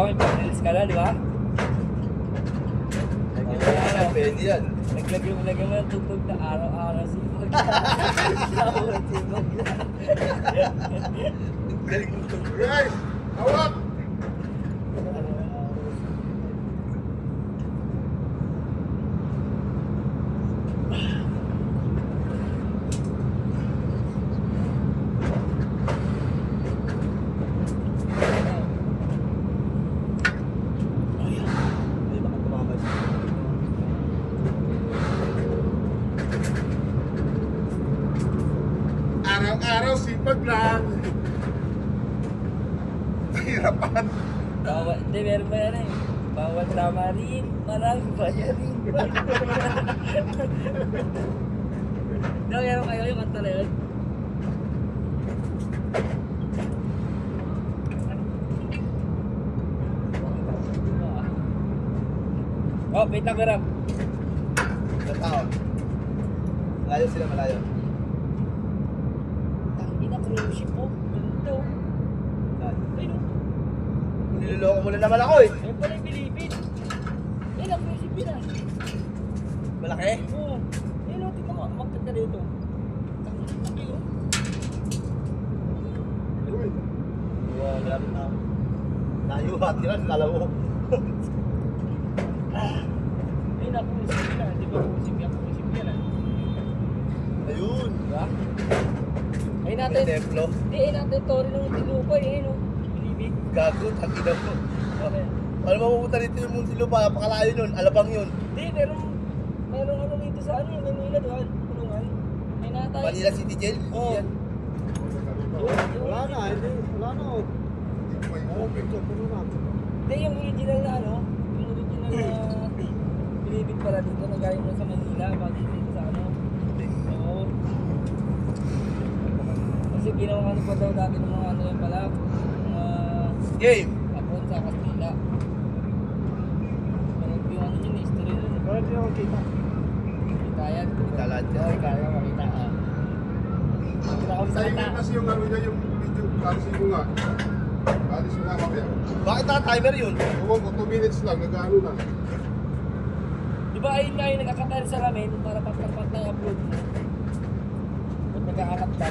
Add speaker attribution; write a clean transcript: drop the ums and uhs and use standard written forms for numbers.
Speaker 1: may pang-release ka na, di ba?
Speaker 2: Pwede yan.
Speaker 1: Naglagay mo yung tugtog na araw-araw sipag. Araw-araw sipag.
Speaker 2: Galing mo.
Speaker 3: Guys, hawak! Araw-araw sipag lang. Hirapan.
Speaker 1: Bawal, hindi, meron ba yan eh? Bawal tamarin, marang bayarin. Meron kayo yung kanta na yun? Oh, wait lang, Garap.
Speaker 2: Sa tao. Malayo sila, malayo.
Speaker 1: Tangina, cruise ship po. Ganda oh. Ayun oh.
Speaker 2: Niloloko mo na naman ako eh.
Speaker 1: Ayun pala yung Pilipin. Ayun ang cruise ship yun ah.
Speaker 2: Malaki?
Speaker 1: Oo. Ayun oh, tingnan mo. Magkanda dito. Tangina, oh.
Speaker 3: Uy,
Speaker 2: Wow, grabe na. Layo hati lang, lalawo.
Speaker 1: Ayun ang cruise ship yun ah. Di ba cruise ship yan? Cruise ship yan ah.
Speaker 2: Ayun.
Speaker 1: Diba? Ayun
Speaker 2: May
Speaker 1: natin.
Speaker 2: templo.
Speaker 1: Hindi, ayun natin. Tori ng Tilupoy. Ayun oh. Pilipin.
Speaker 2: Gago, tangina mo.
Speaker 1: Okay.
Speaker 2: Ano mapupunta dito yung Munsilo pa? Napakalayo yun, alabang yun.
Speaker 1: Hindi, meron ano dito sa ano, Manila doon, Pulungan. May natay.
Speaker 2: Manila City Jail?
Speaker 1: Oo.
Speaker 2: Yan.
Speaker 3: wala na, hindi. Wala na. May open ko, puno na.
Speaker 1: Hindi, yung original na ano, yung original na Pilipin pala dito, nagaling mo sa Manila, bago dito sa ano. Oo. Kasi ginawa ano pa daw dati ng mga ano yan pala, mga
Speaker 2: Game!
Speaker 1: Hapon sa Kastila. Yung ano yun, history nun.
Speaker 3: Bakit hindi ako kita?
Speaker 1: Kita yan.
Speaker 2: Kita lahat yan.
Speaker 1: Oo, kaya makita ah. Kita kami sa
Speaker 3: Sa'yo
Speaker 1: kata.
Speaker 3: kasi yung ano niya, yung video, kasi mo nga. Alis mo nga mamaya.
Speaker 2: Bakit naka-timer yun?
Speaker 3: Huwag ko 2 minutes lang, nag-ano na.
Speaker 1: Di ba ayun nga yung nagkakatayar sa ramen para pagkarpat na i-upload mo? Ba't nagkakakat ka?